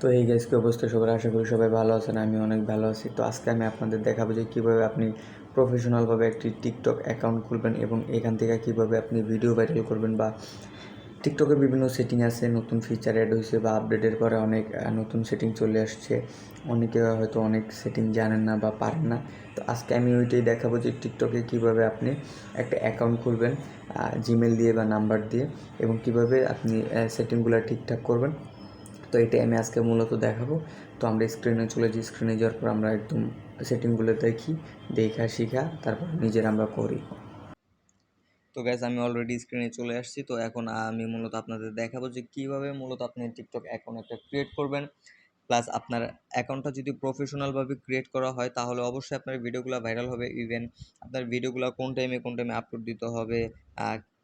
তো এই গাইস কি অবস্থা সবার, আশা করি সবাই ভালো আছেন। আমি অনেক ভালো আছি। তো আজকে আমি আপনাদের দেখাবো যে কীভাবে আপনি প্রফেশনালভাবে একটি টিকটক অ্যাকাউন্ট খুলবেন এবং এখান থেকে কীভাবে আপনি ভিডিও ভাইরাল করবেন। বা টিকটকের বিভিন্ন সেটিং আছে, নতুন ফিচার অ্যাড হয়েছে বা আপডেটের পরে অনেক নতুন সেটিং চলে আসছে। অনেকে হয়তো অনেক সেটিং জানেন না বা পারেন না। তো আজকে আমি ওইটাই দেখাবো যে টিকটকে কীভাবে আপনি একটা অ্যাকাউন্ট খুলবেন জিমেল দিয়ে বা নাম্বার দিয়ে, এবং কীভাবে আপনি সেটিংগুলো ঠিকঠাক করবেন। তো এটাই আমি আজকে মূলত দেখাবো। তো আমরা স্ক্রিনে চলে যাই। স্ক্রিনে যাওয়ার পর আমরা একদম সেটিংগুলো দেখি, দেখা শিখা তারপর নিজের আমরা করি। তো গ্যাস আমি অলরেডি স্ক্রিনে চলে আসছি। তো এখন আমি মূলত আপনাদের দেখাবো যে কীভাবে মূলত আপনি টিকটক অ্যাকাউন্ট একটা ক্রিয়েট করবেন। প্লাস আপনার অ্যাকাউন্টটা যদি প্রফেশনালভাবে ক্রিয়েট করা হয় তাহলে অবশ্যই আপনার ভিডিওগুলো ভাইরাল হবে। ইভেন আপনার ভিডিওগুলো কোন টাইমে আপলোড দিতে হবে,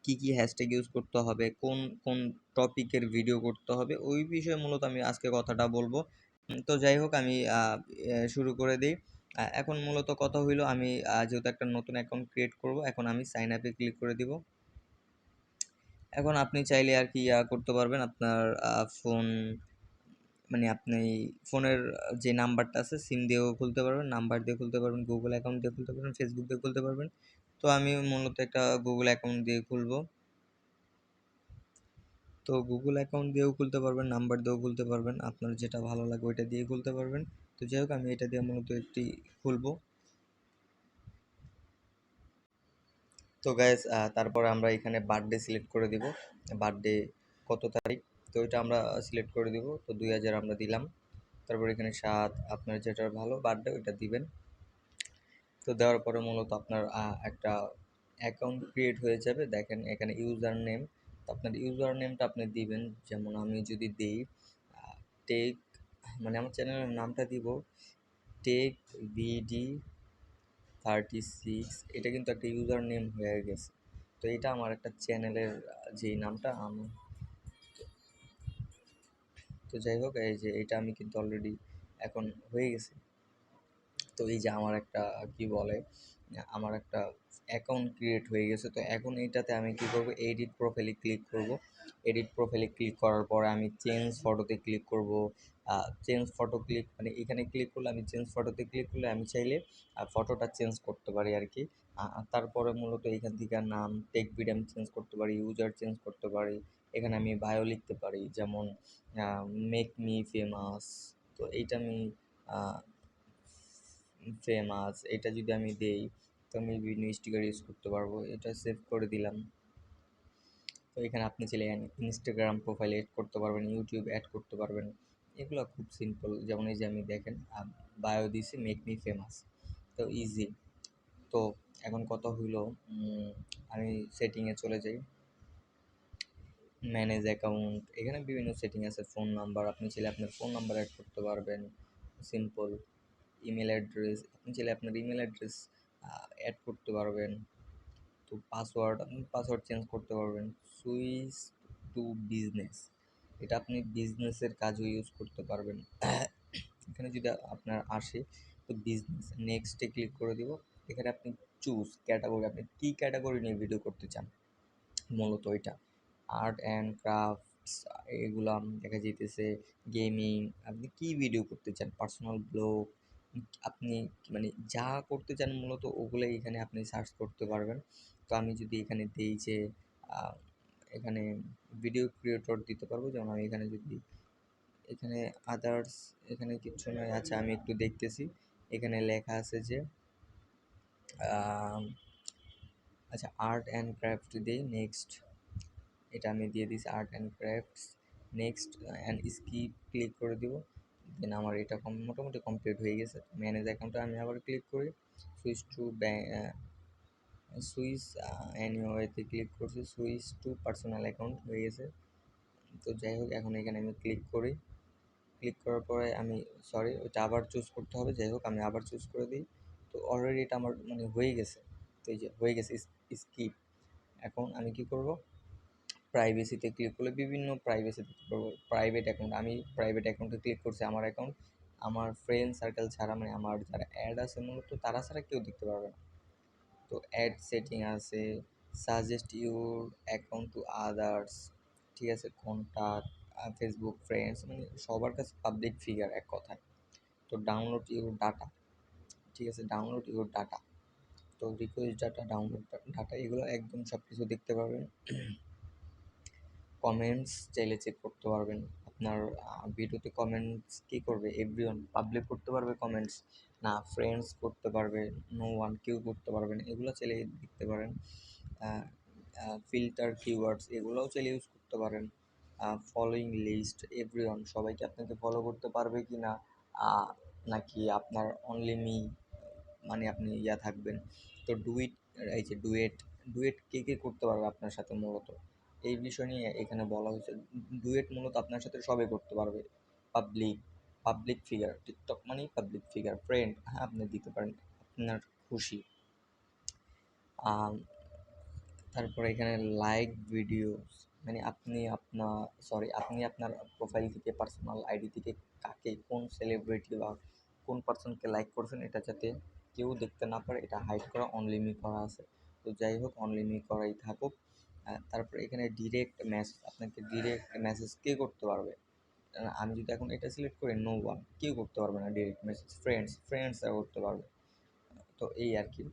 কী কী হ্যাশট্যাগ ইউজ করতে হবে, কোন কোন টপিকের ভিডিও করতে হবে, ওই বিষয়ে মূলত আমি আজকে কথাটা বলবো। তো যাই হোক, আমি শুরু করে দিই। এখন মূলত কথা হইলো, আমি যেহেতু একটা নতুন অ্যাকাউন্ট ক্রিয়েট করব, এখন আমি সাইন আপে ক্লিক করে দিব। এখন আপনি চাইলে আর কি করতে পারবেন, আপনার ফোন মানে আপনি ফোনের যে নাম্বারটা আছে সিম দিয়েও খুলতে পারবেন, নাম্বার দিয়ে খুলতে পারবেন, গুগল অ্যাকাউন্ট দিয়ে খুলতে পারবেন, ফেসবুক দিয়ে খুলতে পারবেন। তো আমি মূলত একটা গুগল অ্যাকাউন্ট দিয়ে খুলব। তো গুগল অ্যাকাউন্ট দিয়েও খুলতে পারবেন, নাম্বার দিয়েও খুলতে পারবেন, আপনার যেটা ভালো লাগে ওইটা দিয়ে খুলতে পারবেন। তো যাই হোক, আমি এটা দিয়ে মূলত একটি খুলবো। তো গাইস, তারপরে আমরা এখানে বার্থডে সিলেক্ট করে দিব, বার্থডে কত তারিখ, তো এটা আমরা সিলেক্ট করে দিব। তো 2000 আমরা দিলাম। তারপর এখানে 7, আপনার যেটা ভালো বার্থডে ওইটা দিবেন। তো দেওয়ার পরে মূলত আপনার একটা অ্যাকাউন্ট ক্রিয়েট হয়ে যাবে। দেখেন এখানে ইউজার নেম, তো আপনার ইউজার নেমটা আপনি দিবেন। যেমন আমি যদি দিই টেক, মানে আমার চ্যানেলের নামটা দিব টেক ভিডি 36, এটা কিন্তু একটা ইউজার নেম হয়ে গেছে। তো এটা আমার একটা চ্যানেলের যেই নামটা আমি, তো যাই হোক, এই যে এটা আমি কিন্তু অলরেডি এখন হয়ে গেছে। তো এই যে আমার একটা কি বলে, আমার একটা অ্যাকাউন্ট ক্রিয়েট হয়ে গেছে। তো এখন এইটাতে আমি কি করব, এডিট প্রোফাইলে ক্লিক করব। এডিট প্রোফাইলে ক্লিক করার পরে আমি চেঞ্জ ফটোতে ক্লিক করব। চেঞ্জ ফটো ক্লিক, মানে এখানে ক্লিক করলে, আমি চেঞ্জ ফটোতে ক্লিক করলে আমি চাইলে ফটোটা চেঞ্জ করতে পারি আর কি। তারপরে মূলত এখান থেকে নাম টেক বিড আমি চেঞ্জ করতে পারি, ইউজার চেঞ্জ করতে পারি। এখানে আমি বায়ো লিখতে পারি, যেমন মেক মি ফেমাস। তো এইটা আমি ফেমাস, এটা যদি আমি দেই তো আমি বিভিন্ন স্টিকার ইউজ করতে পারবো। এটা সেভ করে দিলাম। তো এখানে আপনি চাইলে ইনস্টাগ্রাম প্রোফাইল অ্যাড করতে পারবেন, ইউটিউব অ্যাড করতে পারবেন। এগুলো খুব সিম্পল। যেমন এই যে আমি দেখেন বায়ো দিছি মেক মি ফেমাস, তো ইজি। তো এখন কথা হইলো, আমি সেটিংয়ে চলে যাই, ম্যানেজ অ্যাকাউন্ট। এখানে বিভিন্ন সেটিং আছে, ফোন নাম্বার, আপনি চাইলে আপনার ফোন নাম্বার অ্যাড করতে পারবেন, সিম্পল। ইমেল অ্যাড্রেস, আপনি চাইলে আপনার ইমেল অ্যাড্রেস অ্যাড করতে পারবেন। তো পাসওয়ার্ড, আপনি পাসওয়ার্ড চেঞ্জ করতে পারবেন। সুইচ টু বিজনেস, এটা আপনি বিজনেসের কাজও ইউজ করতে পারবেন। এখানে যদি আপনার আসে, তো বিজনেস নেক্সটে ক্লিক করে দিব। এখানে আপনি চুজ ক্যাটাগরি, আপনি কী ক্যাটাগরি নিয়ে ভিডিও করতে চান, মূলত এটা আর্ট অ্যান্ড ক্রাফটস, এগুলো দেখা যাইতেছে, গেমিং, আপনি কী ভিডিও করতে চান, পার্সোনাল ব্লগ, আপনি মানে যা করতে চান মূলত ওগুলোই এখানে আপনি সার্চ করতে পারবেন। তো আমি যদি এখানে দিই যে এখানে ভিডিও ক্রিয়েটর দিতে পারবো, যেমন আমি এখানে যদি এখানে আদার্স, এখানে কিচ্ছু নয়। আচ্ছা, আমি একটু দেখতেছি, এখানে লেখা আছে যে আচ্ছা আর্ট অ্যান্ড ক্রাফট দিই, নেক্সট, এটা আমি দিয়ে দিছি art and crafts. Next and skip click করে দিব। দেন আমার এটা মোটামুটি কমপ্লিট হয়ে গেছে। ম্যানেজ অ্যাকাউন্টে আমি আবার ক্লিক করি, সুইচ টু সুইচ অ্যানিওয়েতে ক্লিক করছি, সুইচ টু পার্সোনাল অ্যাকাউন্ট হয়ে গেছে। তো যাই হোক, এখন এখানে আমি ক্লিক করি। ক্লিক করার পরে আমি, সরি, ওইটা আবার চুজ করতে হবে। যাই হোক, আমি আবার চুজ করে দিই। তো অলরেডি এটা আমার মানে হয়ে গেছে। তো এই যে হয়ে গেছে স্কিপ। এখন আমি কি করব, প্রাইভেসিতে ক্লিক করলে বিভিন্ন প্রাইভেসি দেখতে পারবো। প্রাইভেট অ্যাকাউন্ট, আমি প্রাইভেট অ্যাকাউন্টে ক্লিক করছি। আমার অ্যাকাউন্ট আমার ফ্রেন্ড সার্কেল ছাড়া, মানে আমার যারা অ্যাড আছে মূলত তারা ছাড়া কেউ দেখতে পারবে না। তো অ্যাড সেটিং আছে, suggest your account to others, ঠিক আছে, কন্ট্যাক্ট, ফেসবুক ফ্রেন্ডস, মানে সবার কাছে পাবলিক ফিগার এক কথায়। তো ডাউনলোড ইউর ডাটা, ঠিক আছে, ডাউনলোড ইউর ডাটা। তো রিকোয়েস্ট ডাটা, ডাউনলোড ডাটা, এগুলো একদম সব কিছু দেখতে পারবেন। কমেন্টস চাইলে চেক করতে পারবেন। আপনার ভিডিওতে কমেন্টস কী করবে, এভরিওয়ান পাবলিক করতে পারবে কমেন্টস, না ফ্রেন্ডস করতে পারবে, নো ওয়ান কেউ করতে পারবে না, এগুলো চাইলে দেখতে পারেন। ফিল্টার কিওয়ার্ডস এগুলোও চাইলে ইউজ করতে পারেন। ফলোয়িং লিস্ট, এভরিওয়ান সবাইকে আপনাকে ফলো করতে পারবে কি না, নাকি আপনার অনলি মি, মানে আপনি থাকবেন। তো ডুইট, এই যে ডুয়েট, ডুয়েট কে কে করতে পারবে আপনার সাথে, মূলত এই বিষয় নিয়ে এখানে বলা হয়েছে। ডুয়েট মূলত আপনার সাথে সবাই করতে পারবে। পাবলিক, পাবলিক ফিগার, টিকটক মানেই পাবলিক ফিগার। ফ্রেন্ড, হ্যাঁ আপনি দিতে পারেন আপনার খুশি। তারপরে এখানে লাইক ভিডিওস, মানে আপনি আপনার প্রোফাইল থেকে, পার্সোনাল আইডি থেকে কাকে, কোন সেলিব্রিটি বা কোন পার্সনকে লাইক করছেন, এটা যাতে কেউ দেখতে না পারে, এটা হাইড করা, অনলি মি করা আছে। তো যাই হোক, অনলি মি করাই থাকুক। তারপরে এখানে ডিরেক্ট মেসেজ, আপনাকে ডিরেক্ট মেসেজ কে করতে পারবে, আমি যদি এখন এটা সিলেক্ট করি, নো ওয়ান, কেউ করতে পারবে না ডিরেক্ট মেসেজ। ফ্রেন্ডসরা করতে পারবে। তো এই আর কি।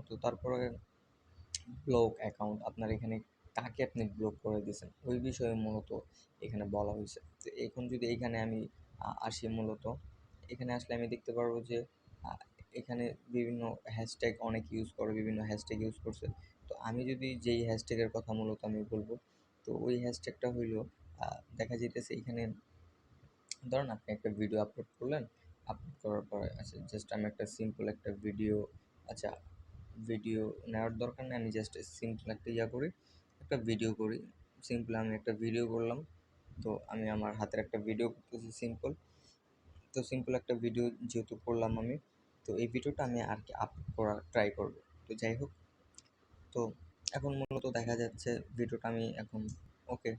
তো তারপরে ব্লক অ্যাকাউন্ট, আপনার এখানে কাকে আপনি ব্লক করে দিয়েছেন ওই বিষয়ে মূলত এখানে বলা হয়েছে। তো এখন যদি এখানে আমি আসি, মূলত এখানে আসলে আমি দেখতে পারবো যে আহ, এখানে বিভিন্ন হ্যাশট্যাগ অনেক ইউজ করে, বিভিন্ন হ্যাশট্যাগ ইউজ করছে। তো আমি যদি যেই হ্যাশট্যাগের কথা মূলত আমি বলবো, তো ওই হ্যাশট্যাগটা হইল, দেখা যেতেছে এখানে, ধরুন আপনি একটা ভিডিও আপলোড করলেন, আপলোড করার পরে আচ্ছা জাস্ট আমি একটা সিম্পল একটা ভিডিও, আচ্ছা ভিডিও নেওয়ার দরকার নেই, আমি জাস্ট সিম্পল একটা করি, একটা ভিডিও করি। সিম্পল আমি একটা ভিডিও করলাম। তো আমি আমার হাতের একটা ভিডিও করতেছি সিম্পল। তো সিম্পল একটা ভিডিও যেহেতু করলাম আমি, তো এই ভিডিওটা আমি আর কি আপলোড করার ট্রাই করব। তো যাই হোক, তো এখন মূলত দেখা যাচ্ছে ভিডিওটা আমি এখন ওকে,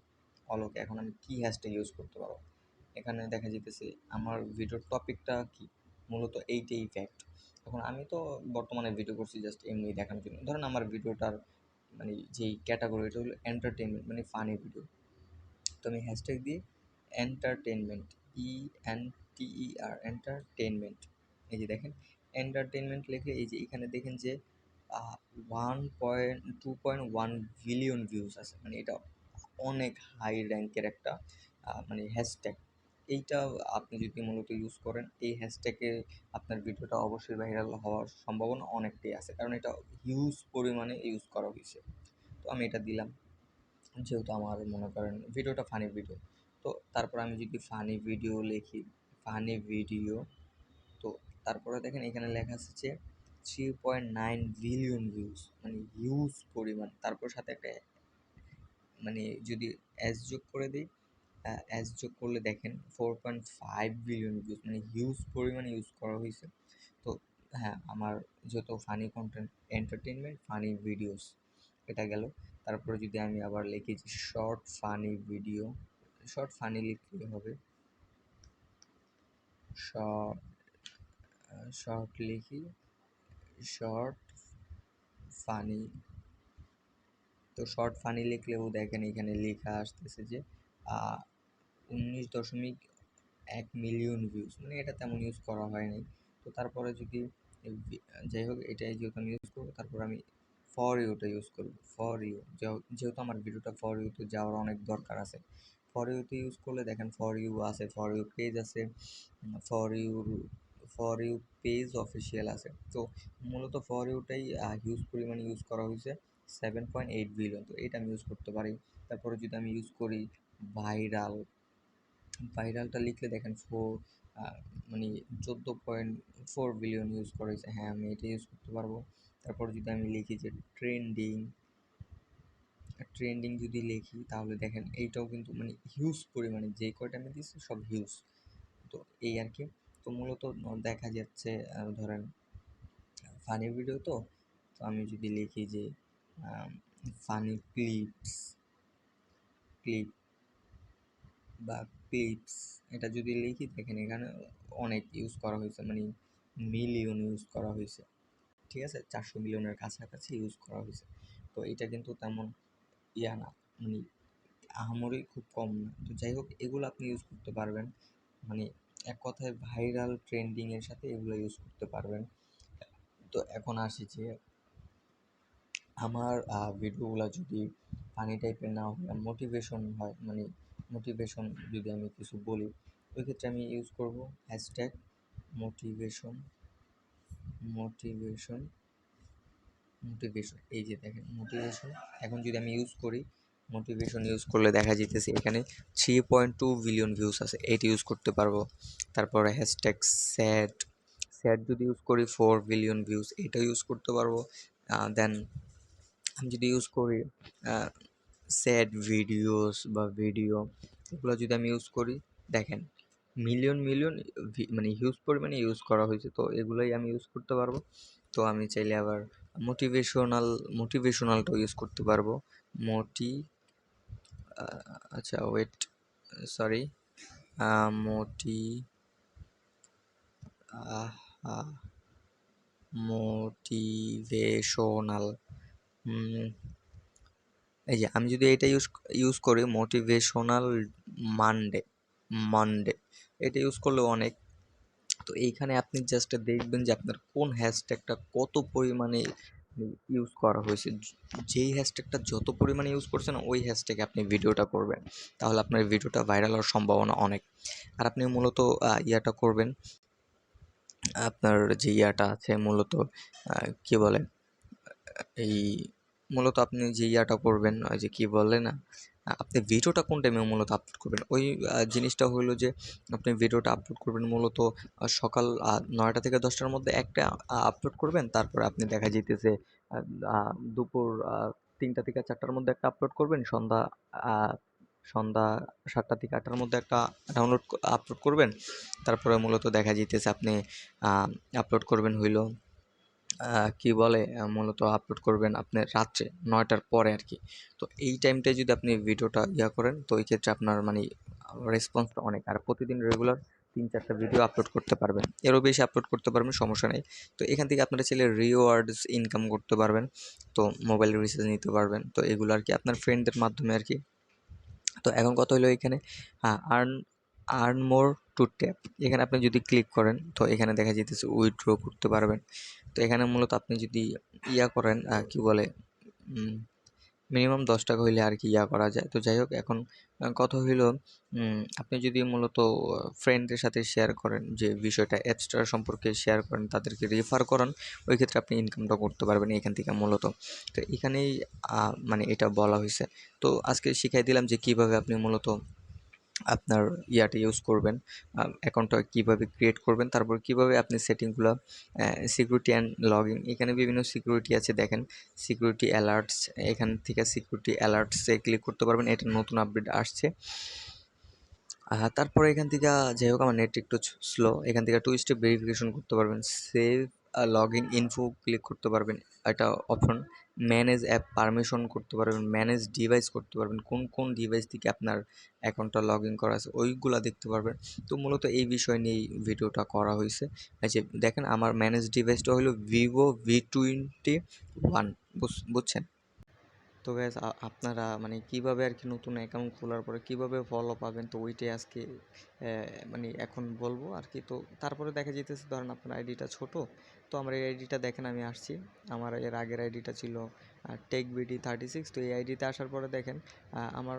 ওকে, এখন আমি কী হ্যাশট্যাগ ইউজ করতে পারবো, এখানে দেখা যেতেছে আমার ভিডিওর টপিকটা কি, মূলত এইটাই ফ্যাক্ট। এখন আমি তো বর্তমানে ভিডিও করছি জাস্ট এমনি দেখানোর জন্য। ধরেন আমার ভিডিওটার মানে যেই ক্যাটাগরি, এটা হলো এন্টারটেনমেন্ট, মানে ফানি ভিডিও। তো আমি হ্যাশট্যাগ দিয়ে এন্টারটেনমেন্ট, এন্টারটেনমেন্ট, এই যে দেখেন এন্টারটেনমেন্ট লিখে, এই যে এখানে দেখেন যে 2.1 বিলিয়ন ভিউজ আছে, মানে এটা অনেক হাই র্যাঙ্কের একটা মানে হ্যাশট্যাগ। এইটা আপনি যদি মূলত ইউজ করেন, এই হ্যাশট্যাগে আপনার ভিডিওটা অবশ্যই ভাইরাল হওয়ার সম্ভাবনা অনেকটাই আছে, কারণ এটা হিউজ পরিমাণে ইউজ করা হয়েছে। তো আমি এটা দিলাম, যেহেতু আমার মনে করেন ভিডিওটা ফানি ভিডিও। তো তারপর আমি যদি ফানি ভিডিও লিখি, ফানি ভিডিও, তো তারপরে দেখেন এখানে লেখা আছে যে 3.9 বিলিয়ন ভিউজ, মানে হিউজ পরিমাণ। তারপর সাথে একটা মানে যদি অ্যাজ যোগ করে দিই, অ্যাজ যোগ করলে দেখেন 4.5 বিলিয়ন ভিউজ, মানে হিউজ পরিমাণে ইউজ করা হয়েছে। তো হ্যাঁ, আমার যেহেতু funny content, entertainment, funny videos, এটা গেল। তারপরে যদি আমি আবার লিখি যে short funny video, short funny লিখলে হবে, শর্ট, শর্ট লিখি, শর্ট ফানি। তো শর্ট ফানি লিখলেও দেখেন এখানে লেখা আসতেছে যে 19.1 মিলিয়ন ভিউজ, মানে এটা তেমন ইউজ করা হয়নি। তো তারপরে যদি যাই হোক, এটাই যেহেতু আমি ইউজ করবো, তারপর আমি ফর ইউটা ইউজ করবো। ফর ইউ, যেহেতু আমার ভিডিওটা ফর ইউতে যাওয়ার অনেক দরকার আছে, ফর ইউতে ইউজ করলে দেখেন ফর ইউ আছে, ফর ইউ পেজ আছে, for your, for you page official আছে। তো মূলত ফর ইউটাই হিউজ পরিমাণে ইউজ করা হয়েছে, 7.8 বিলিয়ন। তো এটা আমি ইউজ করতে পারি। তারপরে যদি আমি ইউজ করি ভাইরাল, ভাইরালটা লিখলে দেখেন মানে 14.4 বিলিয়ন ইউজ করা হয়েছে। হ্যাঁ, আমি এটা ইউজ করতে পারবো। তারপর যদি আমি লিখি যে ট্রেন্ডিং, ট্রেন্ডিং যদি লিখি তাহলে দেখেন এইটাও কিন্তু মানে হিউজ পরিমাণে, যে কয়টা আমি দিচ্ছি সব হিউজ। তো এই আর কি। তো মূলত দেখা যাচ্ছে ধরেন ফানি ভিডিও, তো তো আমি যদি লিখি যে ফানি ক্লিপ বা ক্লিপস, এটা যদি লিখি দেখেন এখানে অনেক ইউজ করা হয়েছে, মানে মিলিয়ন ইউজ করা হয়েছে। ঠিক আছে, 400 মিলিয়নের কাছাকাছি ইউজ করা হয়েছে। তো এটা কিন্তু তেমন না, মানে আহামরি খুব কম না। তো যাই হোক, এগুলো আপনি ইউজ করতে পারবেন, মানে এক কথায় ভাইরাল ট্রেন্ডিংয়ের সাথে এগুলো ইউজ করতে পারবেন। তো এখন আসি যে আমার ভিডিওগুলো যদি ফানি টাইপের না হয়, মোটিভেশন হয়, মানে মোটিভেশন যদি আমি কিছু বলি, ওই ক্ষেত্রে আমি ইউজ করব হ্যাশট্যাগ মোটিভেশন মোটিভেশন মোটিভেশন। এই যে দেখেন মোটিভেশন, এখন যদি আমি ইউজ করি, মোটিভেশন ইউজ করলে দেখা যেতেছে এখানে 3.2 বিলিয়ন ভিউজ আছে, এইটা ইউজ করতে পারবো। তারপরে হ্যাশট্যাগ স্যাড স্যাড যদি ইউজ করি 4 বিলিয়ন ভিউজ, এটা ইউজ করতে পারবো। দেন আমি যদি ইউজ করি স্যাড ভিডিওস বা ভিডিও, এগুলো যদি আমি ইউজ করি, দেখেন মিলিয়ন মিলিয়ন মানে হিউজ পরিমাণে ইউজ করা হয়েছে, তো এগুলোই আমি ইউজ করতে পারবো। তো আমি চাইলে আবার মোটিভেশনালটাও ইউজ করতে পারবো। মোটি আচ্ছা ওয়েট, সরি, মোটি মোটিভেশনাল, এই যে আমি যদি এটা ইউজ করি মোটিভেশনাল মানডে মানডে, এটা ইউজ করলে অনেক। তো এইখানে আপনি জাস্ট দেখবেন যে আপনার কোন হ্যাশট্যাগটা কত পরিমাণে ইউজ করা হয়েছে। যেই হ্যাশট্যাগটা যত পরিমাণে ইউজ করছেন ওই হ্যাশট্যাগে আপনি ভিডিওটা করবেন, তাহলে আপনার ভিডিওটা ভাইরাল হওয়ার সম্ভাবনা অনেক। আর আপনি মূলত ইয়াটা করবেন, আপনার যে ইয়াটা আছে মূলত কি বলে, এই মূলত আপনি যে ইয়াটা করবেন, ওই যে কি বলে না, আপনি ভিডিওটা কোন টাইমে মূলত আপলোড করবেন, ওই জিনিসটা হলো যে আপনি ভিডিওটা আপলোড করবেন মূলত সকাল 9টা থেকে 10টার মধ্যে একটা আপলোড করবেন। তারপরে আপনি দেখা যাইতেছে দুপুর 3টা থেকে 4টার মধ্যে একটা আপলোড করবেন। সন্ধ্যা 7টা থেকে 8টার মধ্যে একটা আপলোড করবেন। তারপরে মূলত দেখা যাইতেছে আপনি আপলোড করবেন হইল কি বলে, মূলত আপলোড করবেন আপনি রাত্রে 9টার পরে আর কি। তো এই টাইমটায় যদি আপনি ভিডিওটা করেন, তো এই ক্ষেত্রে আপনার মানে রেসপন্সটা অনেক। আর প্রতিদিন রেগুলার 3-4টা ভিডিও আপলোড করতে পারবেন, এরও বেশি আপলোড করতে পারবেন, সমস্যা নেই। তো এখান থেকে আপনারা চাইলে রিওয়ার্ডস ইনকাম করতে পারবেন, তো মোবাইল রিচার্জ নিতে পারবেন, তো এগুলো আর কি আপনার ফ্রেন্ডদের মাধ্যমে আর কি। তো এখন কথা হলো এখানে earn earn more to tap, এখানে আপনি যদি ক্লিক করেন তো এখানে দেখা যেতেছে উইথড্র করতে পারবেন। তো এখানে মূলত আপনি যদি করেন কি বলে, মিনিমাম 10 টাকা হইলে আর কি করা যায়। তো যাই হোক, এখন কথা হইলো আপনি যদি মূলত ফ্রেন্ডদের সাথে শেয়ার করেন, যে বিষয়টা অ্যাডসটার সম্পর্কে শেয়ার করেন, তাদেরকে রেফার করান, ওই ক্ষেত্রে আপনি ইনকামটা করতে পারবেন এখান থেকে মূলত। তো এখানেই মানে এটা বলা হয়েছে। তো আজকে শিখাই দিলাম যে কিভাবে আপনি মূলত আপনার ইয়াটা ইউজ করবেন, অ্যাকাউন্টটা কীভাবে ক্রিয়েট করবেন, তারপর কিভাবে আপনি সেটিংগুলো সিকিউরিটি অ্যান্ড লগইন, এখানে বিভিন্ন সিকিউরিটি আছে দেখেন, সিকিউরিটি অ্যালার্টস, এখান থেকে সিকিউরিটি অ্যালার্টসে ক্লিক করতে পারবেন, এটা নতুন আপডেট আসছে। তারপরে এখান থেকে যাই হোক, আমার নেট একটু স্লো, এখান থেকে 2 স্টেপ ভেরিফিকেশন করতে পারবেন, save log in info click করতে পারবেন, এটা অপশন। ম্যানেজ অ্যাপ পারমিশন করতে পারবেন, ম্যানেজ ডিভাইস করতে পারবেন, কোন কোন ডিভাইস থেকে আপনার অ্যাকাউন্টটা লগ ইন করা আছে ওইগুলা দেখতে পারবেন। তো মূলত এই বিষয় নিয়েই ভিডিওটা করা হয়েছে। যে দেখেন আমার ম্যানেজ ডিভাইসটা হলো ভিভো V21, বুঝছেন? তো গ্যাস আপনারা মানে কিভাবে আর কি নতুন অ্যাকাউন্ট খোলার পরে কিভাবে ফলো পাবেন, তো ওইটাই আজকে মানে এখন বলবো আর কি। তো তারপরে দেখা যেতেছে ধরেন আপনার আইডিটা ছোট, তো আমার এই আইডিটা দেখেন আমি আসছি, আমার এর আগের আইডিটা ছিল টেকবিডি36। তো এই আইডিতে আসার পরে দেখেন আমার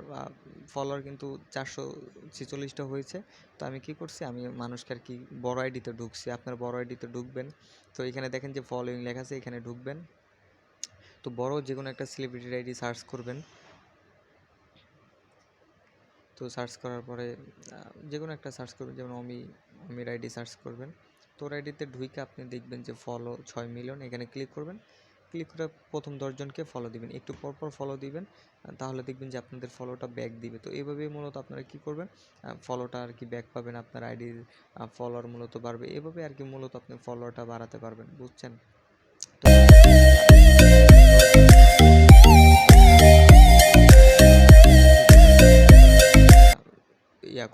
ফলোয়ার কিন্তু 446টা হয়েছে। তো আমি কি করছি, আমি মানুষকে আর কি বড় আইডিতে ঢুকছি, আপনার বড় আইডিতে ঢুকবেন। তো এখানে দেখেন যে ফলোয়িং লেখা আছে, এখানে ঢুকবেন। তো বড় যে কোনো একটা সেলিব্রিটির আইডি সার্চ করবেন। তো সার্চ করার পরে যে কোনো একটা সার্চ করবেন, যেমন অমির আইডি সার্চ করবেন। তো ওর আইডিতে ঢুকে আপনি দেখবেন যে ফলো 6 মিলিয়ন, এখানে ক্লিক করবেন। ক্লিক করে প্রথম 10 জনকে ফলো দিবেন, একটু পরপর ফলো দিবেন, তাহলে দেখবেন যে আপনাদের ফলোটা ব্যাক দিবে। তো এইভাবেই মূলত আপনারা কী করবেন, ফলোটা আর কি ব্যাক পাবেন, আপনার আইডির ফলোয়ার মূলত বাড়বে, এভাবে আর কি মূলত আপনি ফলোয়ারটা বাড়াতে পারবেন, বুঝছেন? তো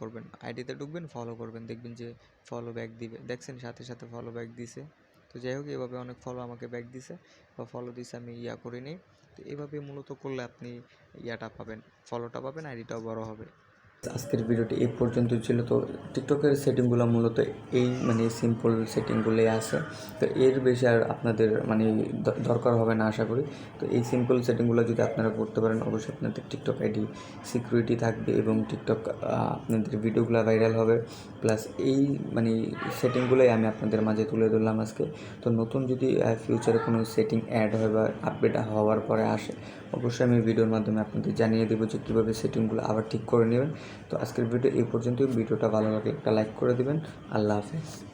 করবেন, আইডিতে ঢুকবেন, ফলো করবেন, দেখবেন যে ফলো ব্যাক দিবে, দেখছেন সাথে সাথে ফলো ব্যাক দিছে। তো যাই হোক, এভাবে অনেক ফলো আমাকে ব্যাক দিছে বা ফলো দিছে, আমি করি নিই। তো এভাবে মূলত করলে আপনি ইয়াটা পাবেন, ফলোটা পাবেন, আইডিটাও বড় হবে। আজকের ভিডিওটি এই পর্যন্তই ছিল। তো টিকটকের সেটিংগুলো মূলত এই সিম্পল সেটিংগুলোই আছে। তো এর বেশি আর আপনাদের দরকার হবে না আশা করি। তো এই সিম্পল সেটিংগুলো যদি আপনারা করতে পারেন, অবশ্যই আপনাদের টিকটক আইডি সিকিউরিটি থাকবে এবং টিকটক আপনাদের ভিডিওগুলো ভাইরাল হবে। প্লাস এই সেটিংগুলোই আমি আপনাদের মাঝে তুলে ধরলাম আজকে। তো নতুন যদি ফিউচারে কোনো সেটিং অ্যাড হয় বা আপডেট হওয়ার পরে আসে, অবশ্যই আমি ভিডিওর মাধ্যমে আপনাদের জানিয়ে দেবো যে কীভাবে সেটিংগুলো আবার ঠিক করে নেবেন। তো আজকের ভিডিও এই পর্যন্তই। ভিডিওটা ভালো লাগলে একটা লাইক করে দেবেন। আল্লাহ হাফেজ।